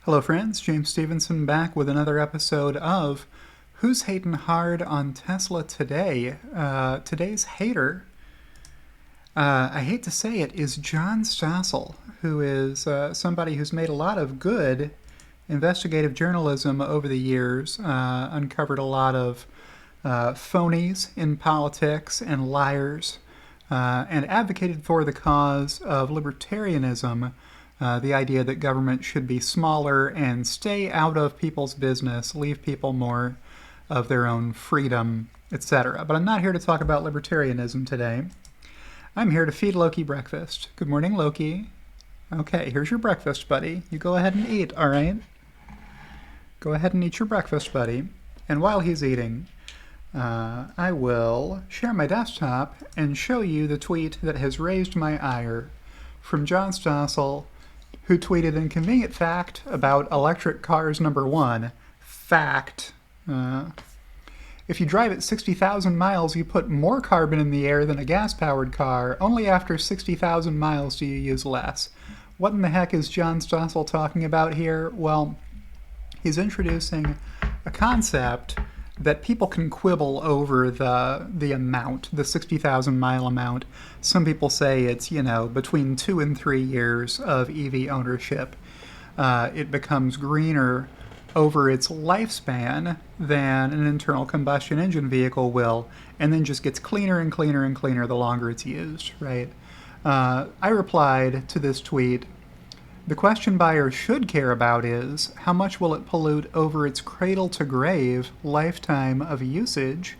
Hello friends, James Stevenson back with another episode of Who's Hatin' Hard on Tesla Today? Today's hater, I hate to say it, is John Stossel, who is somebody who's made a lot of good investigative journalism over the years, uncovered a lot of phonies in politics and liars, and advocated for the cause of libertarianism, the idea that government should be smaller and stay out of people's business, leave people more of their own freedom, etc. But I'm not here to talk about libertarianism today. I'm here to feed Loki breakfast. Good morning, Loki. Okay, here's your breakfast, buddy. You go ahead and eat, all right? Go ahead and eat your breakfast, buddy. And while he's eating, I will share my desktop and show you the tweet that has raised my ire from John Stossel, who tweeted inconvenient fact about electric cars #1. Fact. If you drive at 60,000 miles, you put more carbon in the air than a gas-powered car. Only after 60,000 miles do you use less. What in the heck is John Stossel talking about here? Well, he's introducing a concept that people can quibble over the amount, the 60,000 mile amount. Some people say it's, between 2 and 3 years of EV ownership. It becomes greener over its lifespan than an internal combustion engine vehicle will, and then just gets cleaner and cleaner and cleaner the longer it's used, right? I replied to this tweet, the question buyers should care about is, how much will it pollute over its cradle-to-grave lifetime of usage?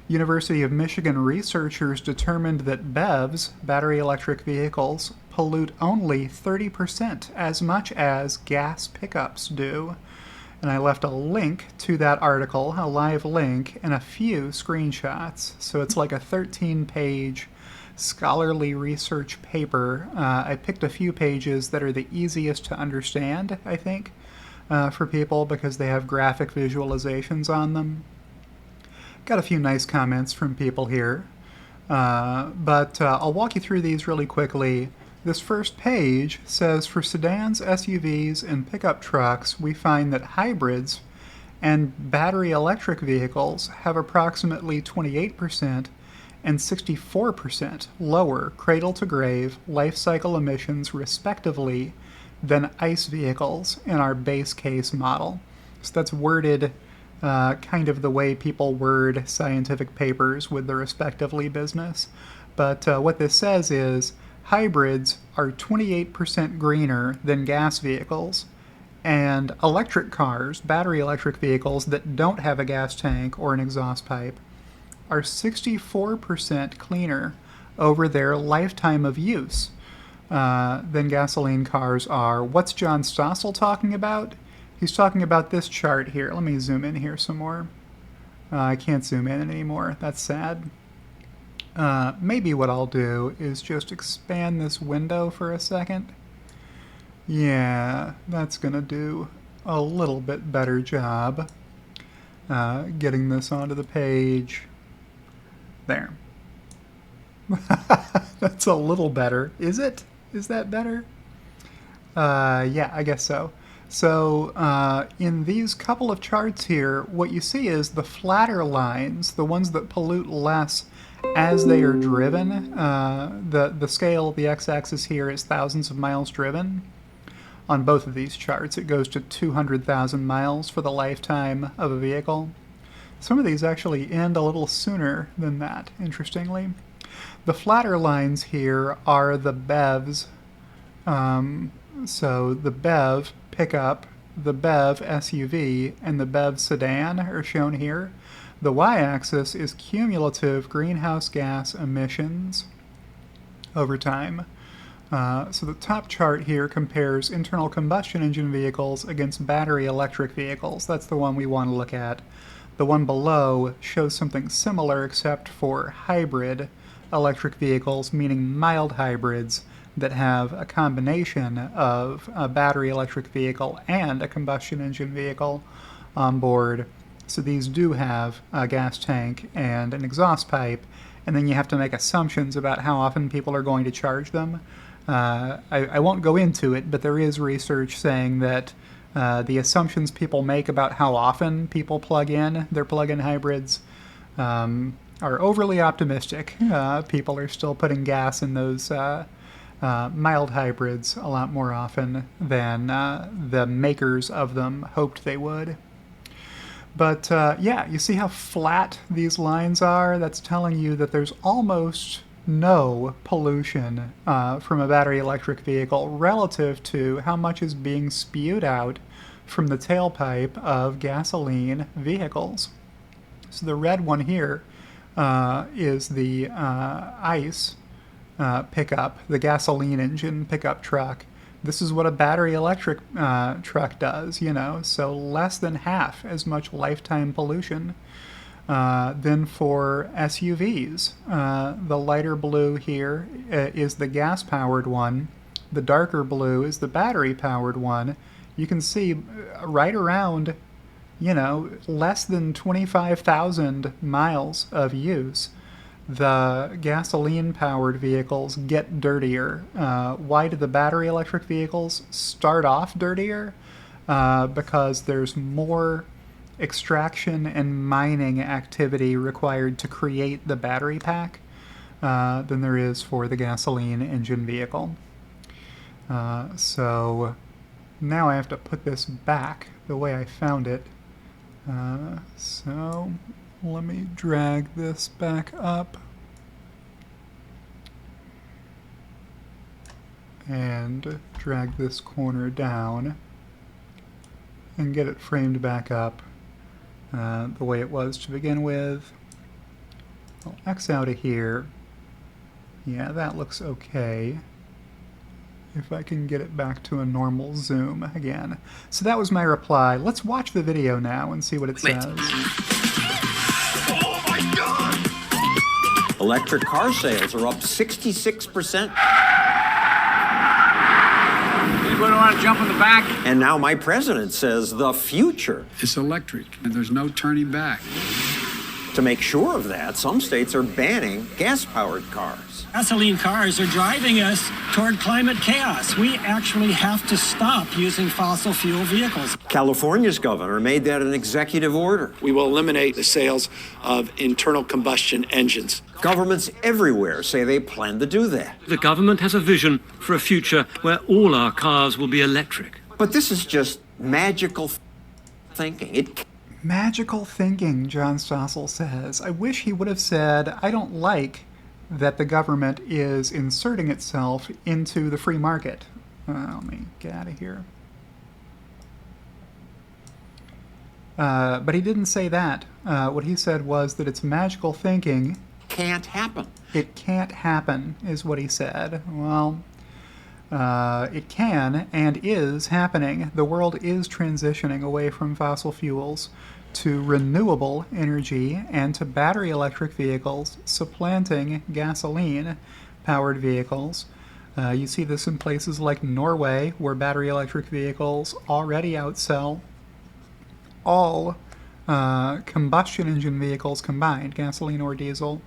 University of Michigan researchers determined that BEVs, battery electric vehicles, pollute only 30% as much as gas pickups do. And I left a link to that article, a live link, and a few screenshots. So it's like a 13-page scholarly research paper. I picked a few pages that are the easiest to understand, I think, for people because they have graphic visualizations on them. Got a few nice comments from people here, but I'll walk you through these really quickly. This first page says, for sedans, SUVs, and pickup trucks, we find that hybrids and battery electric vehicles have approximately 28% and 64% lower cradle-to-grave life cycle emissions, respectively, than ICE vehicles in our base case model. So that's worded kind of the way people word scientific papers with the respectively business. But what this says is hybrids are 28% greener than gas vehicles, and electric cars, battery electric vehicles that don't have a gas tank or an exhaust pipe, are 64% cleaner over their lifetime of use than gasoline cars are. What's John Stossel talking about? He's talking about this chart here. Let me zoom in here some more. I can't zoom in anymore. That's sad. Maybe what I'll do is just expand this window for a second. Yeah, that's gonna do a little bit better job getting this onto the page. There. That's a little better. Is it? Is that better? Yeah, I guess so. So in these couple of charts here, what you see is the flatter lines, the ones that pollute less as they are driven. The scale, the x-axis here is thousands of miles driven. On both of these charts, it goes to 200,000 miles for the lifetime of a vehicle. Some of these actually end a little sooner than that, interestingly. The flatter lines here are the BEVs. So the BEV pickup, the BEV SUV, and the BEV sedan are shown here. The y-axis is cumulative greenhouse gas emissions over time. So the top chart here compares internal combustion engine vehicles against battery electric vehicles. That's the one we want to look at. The one below shows something similar except for hybrid electric vehicles, meaning mild hybrids that have a combination of a battery electric vehicle and a combustion engine vehicle on board. So these do have a gas tank and an exhaust pipe, and then you have to make assumptions about how often people are going to charge them. I won't go into it, but there is research saying that The assumptions people make about how often people plug in their plug-in hybrids are overly optimistic. People are still putting gas in those mild hybrids a lot more often than the makers of them hoped they would. But yeah, you see how flat these lines are? That's telling you that there's almost no pollution from a battery electric vehicle relative to how much is being spewed out from the tailpipe of gasoline vehicles. So the red one here is the ICE pickup, the gasoline engine pickup truck. This is what a battery electric truck does, you know, so less than half as much lifetime pollution than for SUVs. The lighter blue here is the gas-powered one. The darker blue is the battery-powered one. You can see right around, you know, less than 25,000 miles of use, the gasoline-powered vehicles get dirtier. Why do the battery electric vehicles start off dirtier? Because there's more extraction and mining activity required to create the battery pack than there is for the gasoline engine vehicle. So now I have to put this back the way I found it. So let me drag this back up and drag this corner down and get it framed back up the way it was to begin with. I'll X out of here. Yeah, that looks okay. If I can get it back to a normal zoom again. So that was my reply. Let's watch the video now and see what it says. Oh my God! Electric car sales are up 66%. Anybody want to jump in the back? And now my president says the future. It's electric, and there's no turning back. To make sure of that, some states are banning gas-powered cars. Gasoline cars are driving us toward climate chaos. We actually have to stop using fossil fuel vehicles. California's governor made that an executive order. We will eliminate the sales of internal combustion engines. Governments everywhere say they plan to do that. The government has a vision for a future where all our cars will be electric. But this is just magical thinking. Magical thinking, John Stossel says. I wish he would have said, I don't like that the government is inserting itself into the free market. Let me get out of here. But he didn't say that. What he said was that it's magical thinking. Can't happen. It can't happen, is what he said. Well, it can and is happening. The world is transitioning away from fossil fuels to renewable energy and to battery electric vehicles, supplanting gasoline-powered vehicles. You see this in places like Norway, where battery electric vehicles already outsell all combustion engine vehicles combined, gasoline or diesel.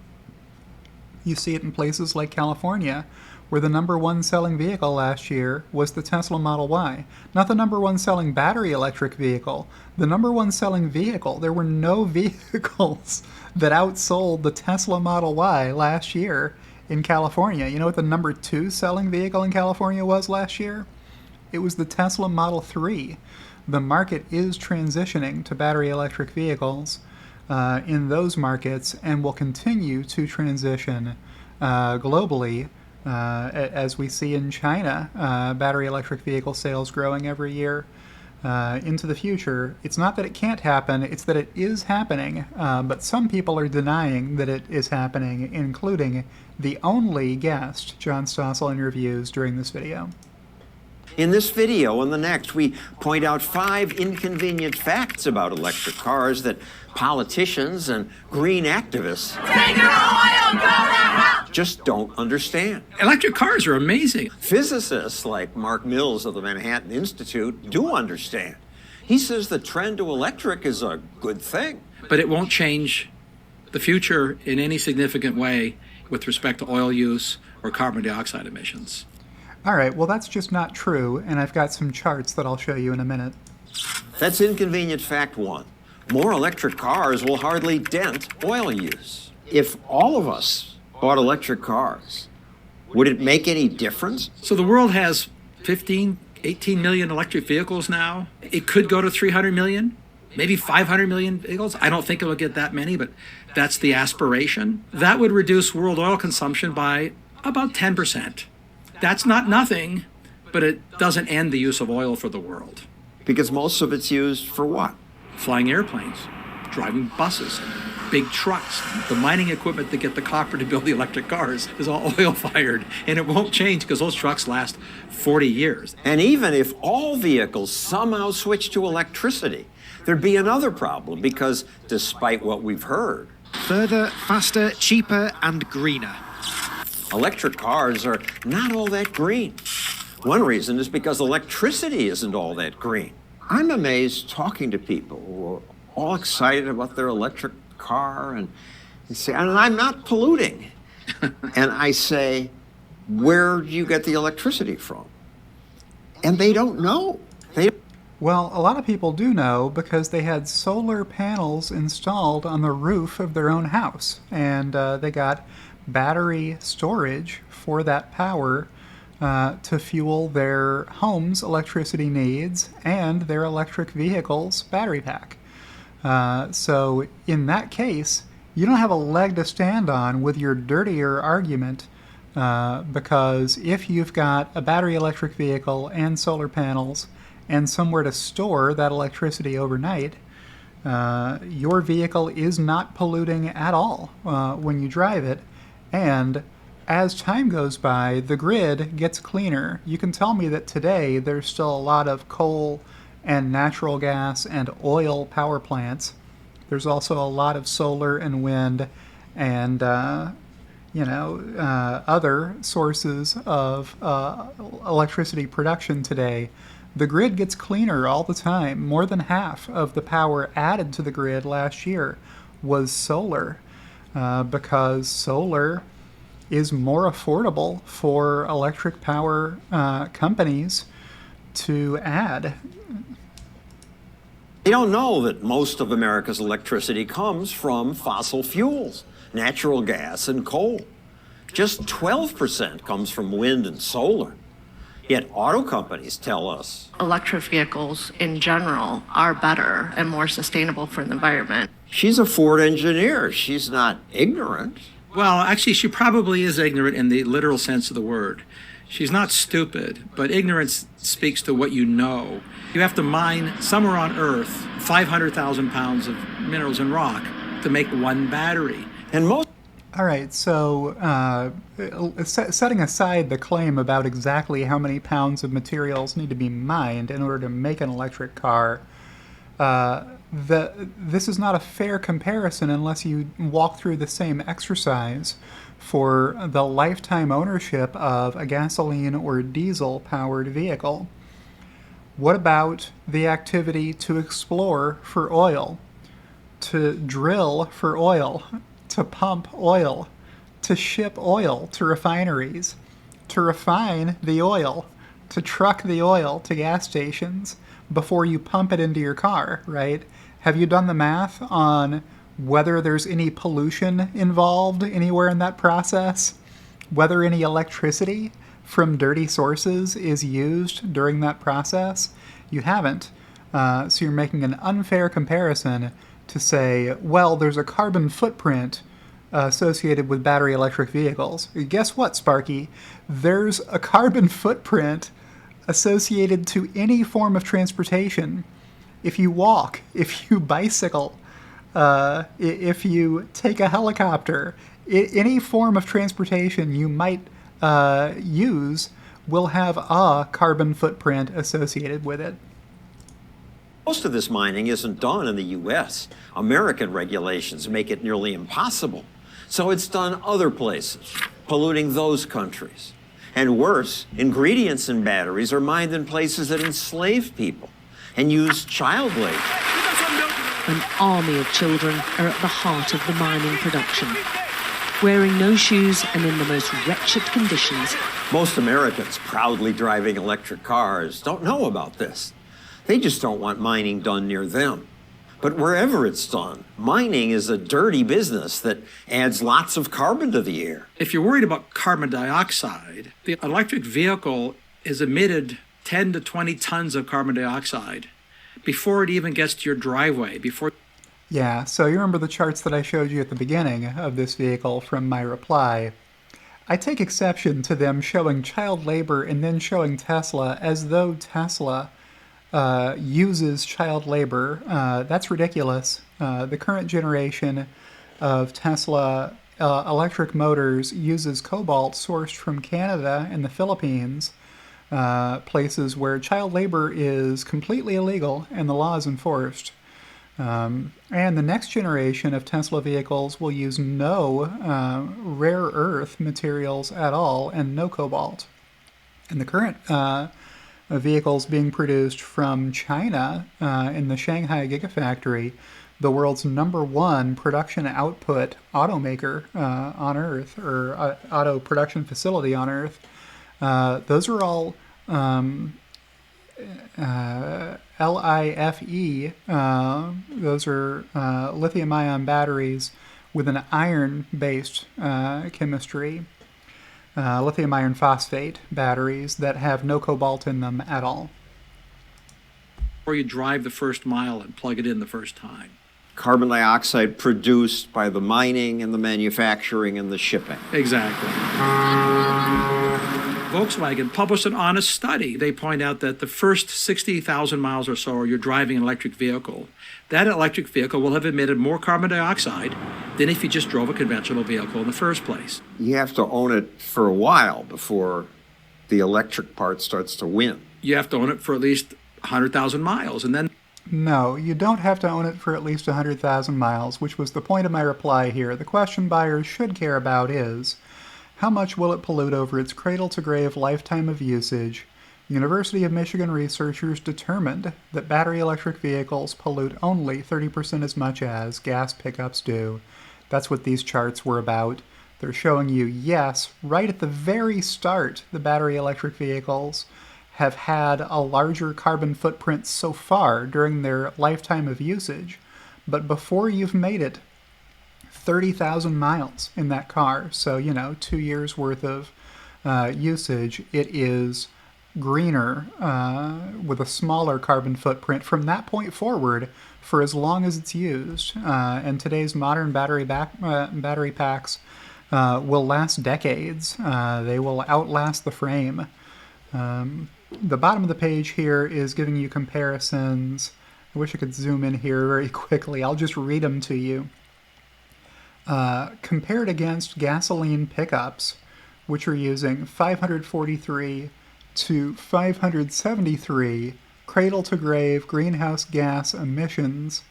You see it in places like California, where the number one selling vehicle last year was the Tesla Model Y. Not the number one selling battery electric vehicle, the number one selling vehicle. There were no vehicles that outsold the Tesla Model Y last year in California. You know what the number two selling vehicle in California was last year? It was the Tesla Model 3. The market is transitioning to battery electric vehicles in those markets and will continue to transition globally. As we see in China, battery electric vehicle sales growing every year into the future. It's not that it can't happen, it's that it is happening, but some people are denying that it is happening, including the only guest John Stossel interviews during this video. In this video and the next, we point out 5 inconvenient facts about electric cars that politicians and green activists just don't understand. Electric cars are amazing. Physicists like Mark Mills of the Manhattan Institute do understand. He says the trend to electric is a good thing. But it won't change the future in any significant way with respect to oil use or carbon dioxide emissions. All right, well, that's just not true, and I've got some charts that I'll show you in a minute. That's inconvenient fact one. More electric cars will hardly dent oil use. If all of us bought electric cars, would it make any difference? So the world has 15, 18 million electric vehicles now. It could go to 300 million, maybe 500 million vehicles. I don't think it will get that many, but that's the aspiration. That would reduce world oil consumption by about 10%. That's not nothing, but it doesn't end the use of oil for the world. Because most of it's used for what? Flying airplanes, driving buses, big trucks. The mining equipment that get the copper to build the electric cars is all oil-fired, and it won't change because those trucks last 40 years. And even if all vehicles somehow switch to electricity, there'd be another problem because despite what we've heard, further, faster, cheaper, and greener. electric cars are not all that green. One reason is because electricity isn't all that green. I'm amazed talking to people who are all excited about their electric car and they say, and I'm not polluting. And I say, where do you get the electricity from? And they don't know. Well, a lot of people do know because they had solar panels installed on the roof of their own house, and they got battery storage for that power to fuel their home's electricity needs and their electric vehicle's battery pack. So in that case, you don't have a leg to stand on with your dirtier argument, because if you've got a battery electric vehicle and solar panels and somewhere to store that electricity overnight, your vehicle is not polluting at all when you drive it. And as time goes by, the grid gets cleaner. You can tell me that today there's still a lot of coal and natural gas and oil power plants. There's also a lot of solar and wind and other sources of electricity production today. The grid gets cleaner all the time. More than half of the power added to the grid last year was solar, because solar is more affordable for electric power companies to add. They don't know that most of America's electricity comes from fossil fuels, natural gas and coal. Just 12% comes from wind and solar. Yet auto companies tell us electric vehicles in general are better and more sustainable for the environment. she's a Ford engineer. She's not ignorant. Well, actually, she probably is ignorant in the literal sense of the word. She's not stupid, but ignorance speaks to what you know. You have to mine somewhere on Earth 500,000 pounds of minerals and rock to make one battery. And most. All right, so setting aside the claim about exactly how many pounds of materials need to be mined in order to make an electric car, this is not a fair comparison unless you walk through the same exercise for the lifetime ownership of a gasoline or diesel-powered vehicle. What about the activity to explore for oil, to drill for oil, to pump oil, to ship oil to refineries, to refine the oil, to truck the oil to gas stations before you pump it into your car, right? Have you done the math on whether there's any pollution involved anywhere in that process? Whether any electricity from dirty sources is used during that process? You haven't. So you're making an unfair comparison to say, well, there's a carbon footprint associated with battery electric vehicles. Guess what, Sparky? There's a carbon footprint associated to any form of transportation. If you walk, if you bicycle, if you take a helicopter, any form of transportation you might use will have a carbon footprint associated with it. Most of this mining isn't done in the U.S. American regulations make it nearly impossible. So it's done other places, polluting those countries. And worse, ingredients in batteries are mined in places that enslave people and use child labor. An army of children are at the heart of the mining production, wearing no shoes and in the most wretched conditions. Most Americans proudly driving electric cars don't know about this. They just don't want mining done near them. But wherever it's done, mining is a dirty business that adds lots of carbon to the air. If you're worried about carbon dioxide, the electric vehicle is emitted 10 to 20 tons of carbon dioxide before it even gets to your driveway, Yeah, so you remember the charts that I showed you at the beginning of this vehicle from my reply. I take exception to them showing child labor and then showing Tesla as though Tesla uses child labor. That's ridiculous. The current generation of Tesla electric motors uses cobalt sourced from Canada and the Philippines, places where child labor is completely illegal and the law is enforced. And the next generation of Tesla vehicles will use no rare earth materials at all and no cobalt. And the current vehicles being produced from China in the Shanghai Gigafactory, the world's #1 production output automaker on Earth, or auto production facility on Earth. Those are all LIFE. Those are lithium-ion batteries with an iron-based chemistry. Lithium iron phosphate batteries that have no cobalt in them at all. or you drive the first mile and plug it in the first time. Carbon dioxide produced by the mining and the manufacturing and the shipping. Exactly. Volkswagen published an honest study. They point out that the first 60,000 miles or so you're driving an electric vehicle, that electric vehicle will have emitted more carbon dioxide than if you just drove a conventional vehicle in the first place. You have to own it for a while before the electric part starts to win. You have to own it for at least 100,000 miles, and then... No, you don't have to own it for at least 100,000 miles, which was the point of my reply here. The question buyers should care about is, how much will it pollute over its cradle-to-grave lifetime of usage? University of Michigan researchers determined that battery electric vehicles pollute only 30% as much as gas pickups do. That's what these charts were about. They're showing you, yes, right at the very start, the battery electric vehicles have had a larger carbon footprint so far during their lifetime of usage. But before you've made it 30,000 miles in that car, so, 2 years worth of usage, it is greener with a smaller carbon footprint from that point forward for as long as it's used. And today's modern battery packs will last decades. They will outlast the frame. The bottom of the page here is giving you comparisons. I wish I could zoom in here very quickly. I'll just read them to you. Compared against gasoline pickups, which are using 543 to 573 cradle-to-grave greenhouse gas emissions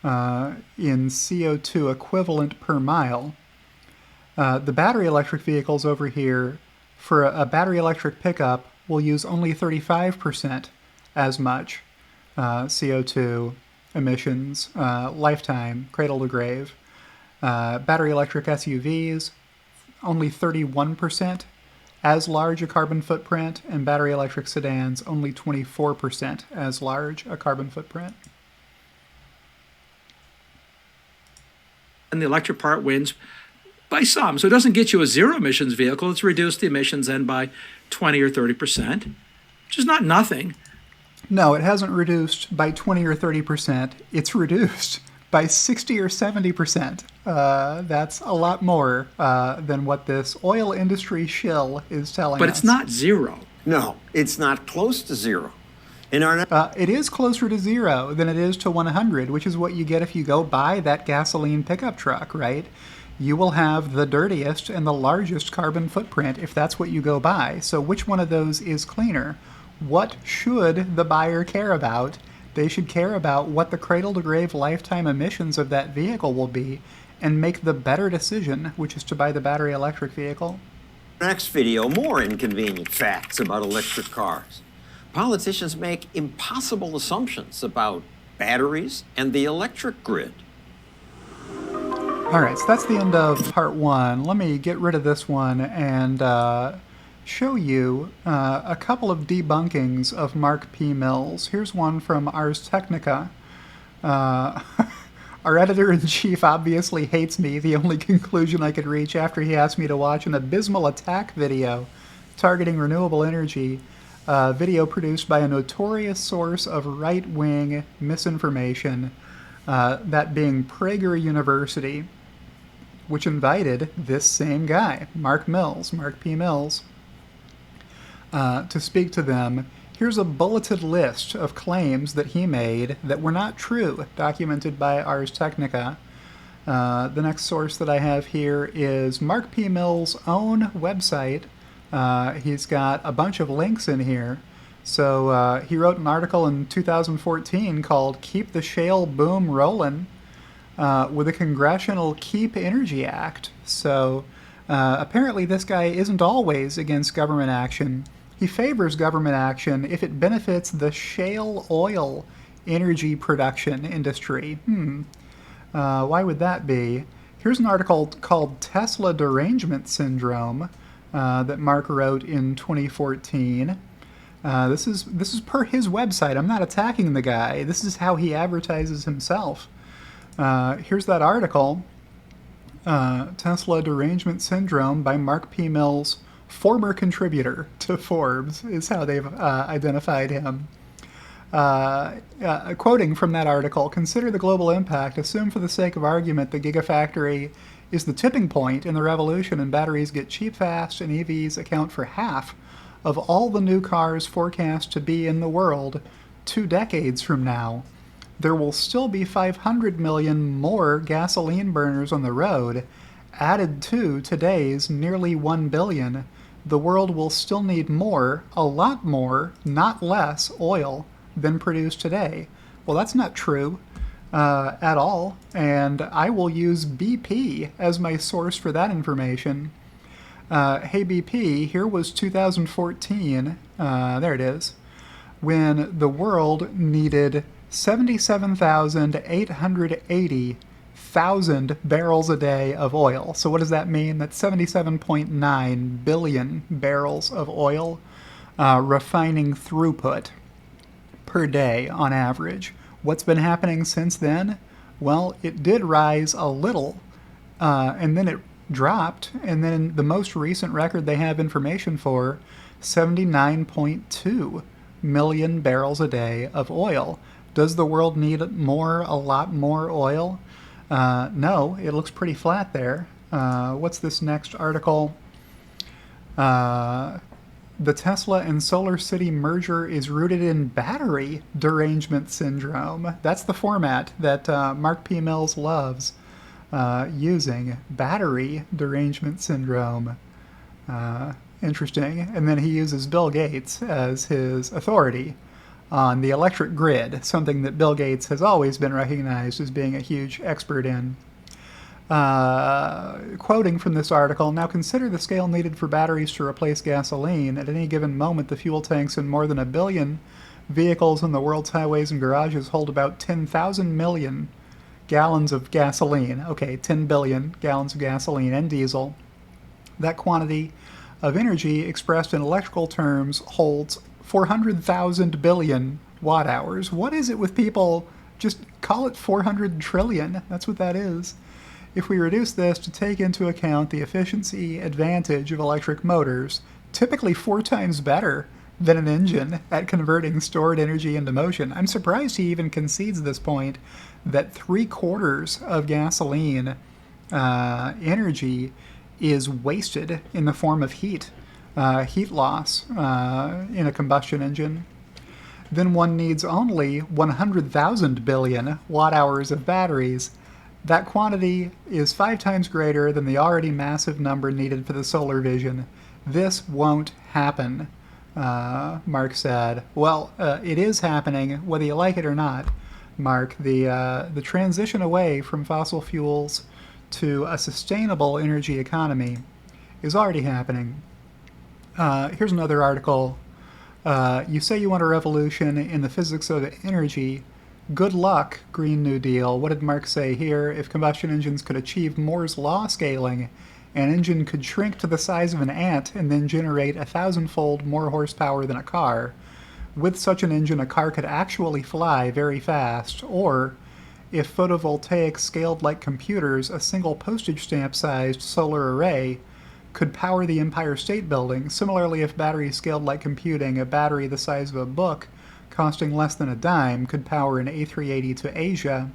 in CO2 equivalent per mile. The battery electric vehicles over here, for a battery electric pickup, will use only 35% as much CO2 emissions lifetime, cradle-to-grave. Battery electric SUVs, only 31% as large a carbon footprint, and battery electric sedans, only 24% as large a carbon footprint. And the electric part wins by some. So it doesn't get you a zero emissions vehicle. It's reduced the emissions then by 20 or 30%, which is not nothing. No, it hasn't reduced by 20 or 30%. It's reduced by 60 or 70%. That's a lot more than what this oil industry shill is telling us. But it's not zero. No, it's not close to zero. It is closer to zero than it is to 100, which is what you get if you go buy that gasoline pickup truck, right? You will have the dirtiest and the largest carbon footprint if that's what you go buy. So which one of those is cleaner? What should the buyer care about? They should care about what the cradle-to-grave lifetime emissions of that vehicle will be and make the better decision, which is to buy the battery electric vehicle. Next video, more inconvenient facts about electric cars. Politicians make impossible assumptions about batteries and the electric grid. All right, so that's the end of part one. Let me get rid of this one and show you a couple of debunkings of Mark P. Mills. Here's one from Ars Technica. Our editor-in-chief obviously hates me. The only conclusion I could reach after he asked me to watch an abysmal attack video targeting renewable energy, video produced by a notorious source of right-wing misinformation, that being Prager University, which invited this same guy, Mark P. Mills, to speak to them. Here's a bulleted list of claims that he made that were not true, documented by Ars Technica. The next source that I have here is Mark P. Mills' own website. He's got a bunch of links in here. So he wrote an article in 2014 called Keep the Shale Boom Rollin', with a Congressional Keep Energy Act. So apparently this guy isn't always against government action. He favors government action if it benefits the shale oil energy production industry. Why would that be? Here's an article called Tesla Derangement Syndrome that Mark wrote in 2014. This is per his website. I'm not attacking the guy. This is how he advertises himself. Here's that article, Tesla Derangement Syndrome by Mark P. Mills, former contributor to Forbes, is how they've identified him. Quoting from that article, consider the global impact. Assume for the sake of argument the Gigafactory is the tipping point in the revolution and batteries get cheap fast and EVs account for half of all the new cars forecast to be in the world 2 decades from now. There will still be 500 million more gasoline burners on the road, added to today's nearly 1 billion. The world will still need more, a lot more, not less, oil than produced today. Well, that's not true at all, and I will use BP as my source for that information. Hey BP, here was 2014, there it is, when the world needed 77,880,000 barrels a day of oil. So what does that mean? That's 77.9 billion barrels of oil refining throughput per day on average. What's been happening since then? Well, it did rise a little, and then it dropped, and then the most recent record they have information for, 79.2 million barrels a day of oil. Does the world need more, a lot more oil? No, it looks pretty flat there. What's this next article? The Tesla and Solar City merger is rooted in battery derangement syndrome. That's the format that Mark P. Mills loves using. Battery derangement syndrome. Interesting. And then he uses Bill Gates as his authority on the electric grid, something that Bill Gates has always been recognized as being a huge expert in. Quoting from this article, now consider the scale needed for batteries to replace gasoline. At any given moment, the fuel tanks in more than 1 billion vehicles on the world's highways and garages hold about 10,000 million gallons of gasoline. Okay, 10 billion gallons of gasoline and diesel. That quantity of energy expressed in electrical terms holds 400,000 billion watt hours. What is it with people? Just call it 400 trillion. That's what that is. If we reduce this to take into account the efficiency advantage of electric motors, typically 4 times better than an engine at converting stored energy into motion. I'm surprised he even concedes this point, that 3/4 of gasoline energy is wasted in the form of heat loss in a combustion engine. Then one needs only 100,000 billion watt hours of batteries. That quantity is 5 times greater than the already massive number needed for the solar vision. This won't happen, Mark said. Well, it is happening, whether you like it or not, Mark. The transition away from fossil fuels to a sustainable energy economy is already happening. Here's another article. You say you want a revolution in the physics of energy. Good luck, Green New Deal. What did Mark say here? If combustion engines could achieve Moore's law scaling An engine could shrink to the size of an ant and then generate 1,000-fold more horsepower than a car. With such an engine, a car could actually fly very fast, or, if photovoltaics scaled like computers, a single postage stamp-sized solar array could power the Empire State Building. Similarly, if batteries scaled like computing, a battery the size of a book, costing less than a dime, could power an A380 to Asia.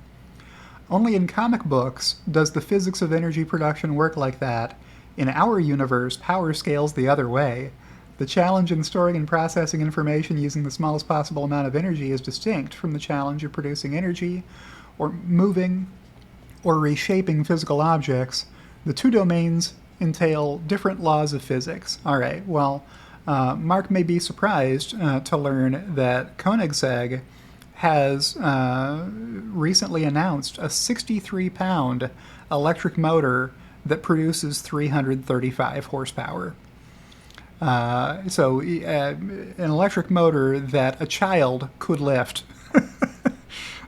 Only in comic books does the physics of energy production work like that. In our universe, power scales the other way. The challenge in storing and processing information using the smallest possible amount of energy is distinct from the challenge of producing energy or moving or reshaping physical objects. The two domains entail different laws of physics. All right, well, Mark may be surprised to learn that Koenigsegg has recently announced a 63-pound electric motor that produces 335 horsepower. So an electric motor that a child could lift.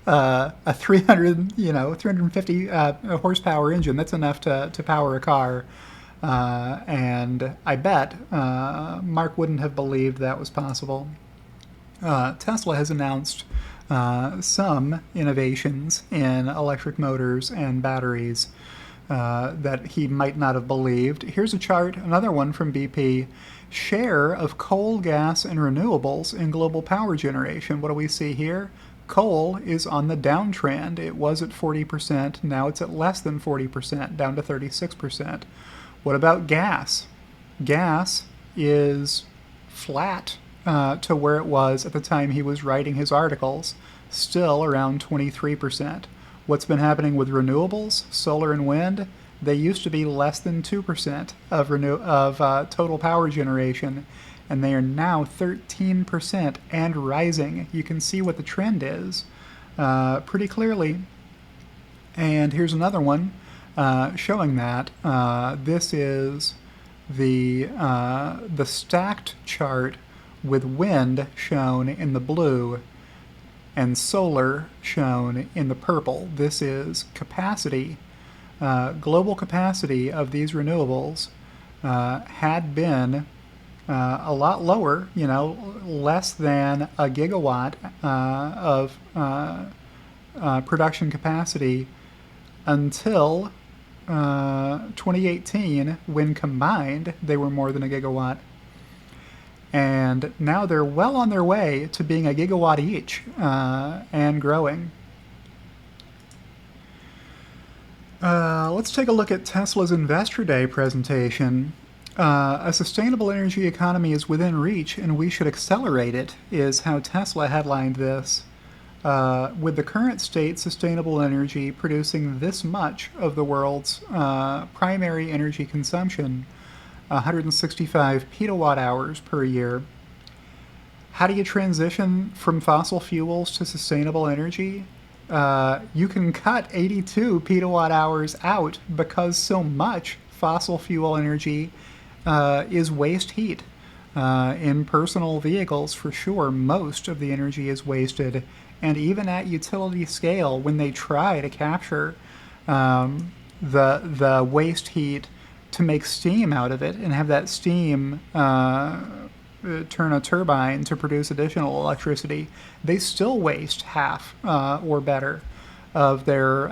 A 350 horsepower engine, that's enough to power a car. And I bet Mark wouldn't have believed that was possible. Tesla has announced some innovations in electric motors and batteries that he might not have believed. Here's a chart, another one from BP. Share of coal, gas, and renewables in global power generation. What do we see here? Coal is on the downtrend. It was at 40%. Now it's at less than 40%, down to 36%. What about gas? Gas is flat to where it was at the time he was writing his articles, still around 23%. What's been happening with renewables, solar and wind? They used to be less than 2% of total power generation, and they are now 13% and rising. You can see what the trend is pretty clearly. And here's another one showing that. This is the stacked chart with wind shown in the blue and solar shown in the purple. This is capacity. Global capacity of these renewables had been a lot lower, less than a gigawatt of production capacity until 2018, when combined they were more than a gigawatt. And now they're well on their way to being a gigawatt each and growing. Let's take a look at Tesla's Investor Day presentation. A sustainable energy economy is within reach and we should accelerate it, is how Tesla headlined this. With the current state, sustainable energy producing this much of the world's primary energy consumption, 165 petawatt hours per year. How do you transition from fossil fuels to sustainable energy? You can cut 82 petawatt hours out because so much fossil fuel energy is waste heat. In personal vehicles, for sure, most of the energy is wasted. And even at utility scale, when they try to capture the waste heat to make steam out of it and have that steam turn a turbine to produce additional electricity, they still waste half or better of their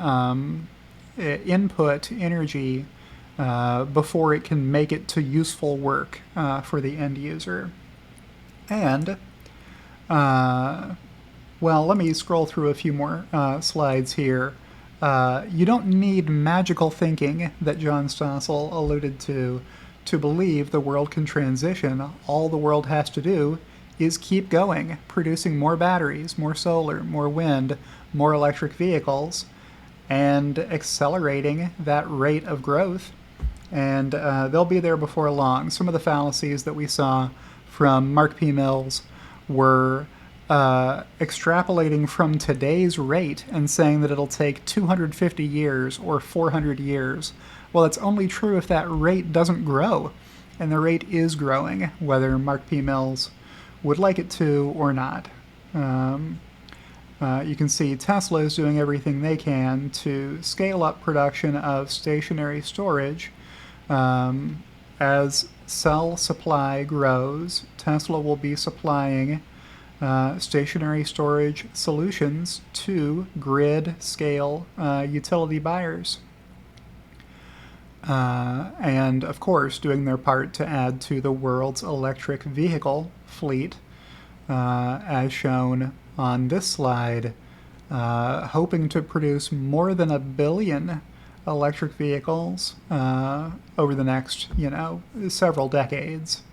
input energy before it can make it to useful work for the end user. And, well, let me scroll through a few more slides here. You don't need magical thinking that John Stossel alluded to believe the world can transition. All the world has to do is keep going, producing more batteries, more solar, more wind, more electric vehicles, and accelerating that rate of growth. And they'll be there before long. Some of the fallacies that we saw from Mark P. Mills were extrapolating from today's rate and saying that it'll take 250 years or 400 years. Well, it's only true if that rate doesn't grow. And the rate is growing, whether Mark P. Mills would like it to or not. You can see Tesla is doing everything they can to scale up production of stationary storage As cell supply grows, Tesla will be supplying stationary storage solutions to grid-scale utility buyers. And, of course, doing their part to add to the world's electric vehicle fleet, as shown on this slide, hoping to produce more than 1 billion electric vehicles over the next, several decades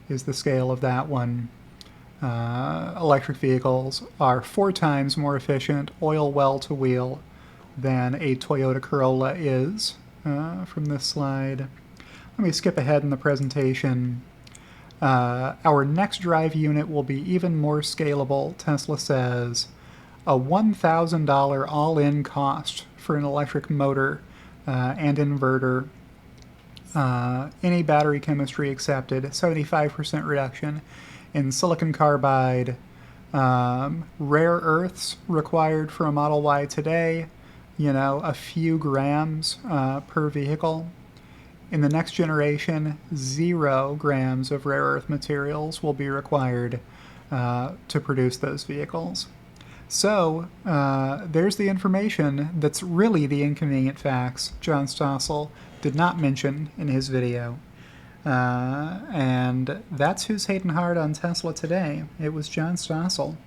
is the scale of that one. Electric vehicles are 4 times more efficient oil well to wheel than a Toyota Corolla is, from this slide. Let me skip ahead in the presentation. Our next drive unit will be even more scalable, Tesla says. A $1,000 all-in cost for an electric motor and inverter. Any battery chemistry accepted. 75% reduction in silicon carbide. Rare earths required for a Model Y today. A few grams per vehicle. In the next generation, 0 grams of rare earth materials will be required to produce those vehicles. So, there's the information that's really the inconvenient facts John Stossel did not mention in his video. And that's who's hating hard on Tesla today. It was John Stossel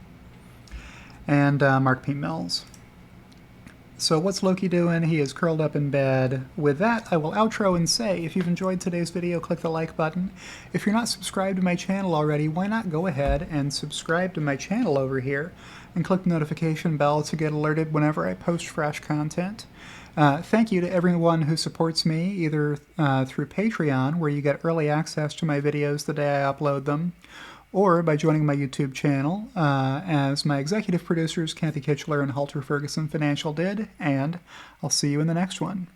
and Mark P. Mills. So what's Loki doing? He is curled up in bed. With that, I will outro and say, if you've enjoyed today's video, click the like button. If you're not subscribed to my channel already, why not go ahead and subscribe to my channel over here and click the notification bell to get alerted whenever I post fresh content. Thank you to everyone who supports me, either through Patreon, where you get early access to my videos the day I upload them, or by joining my YouTube channel, as my executive producers Kathy Kitchler and Halter Ferguson Financial did, and I'll see you in the next one.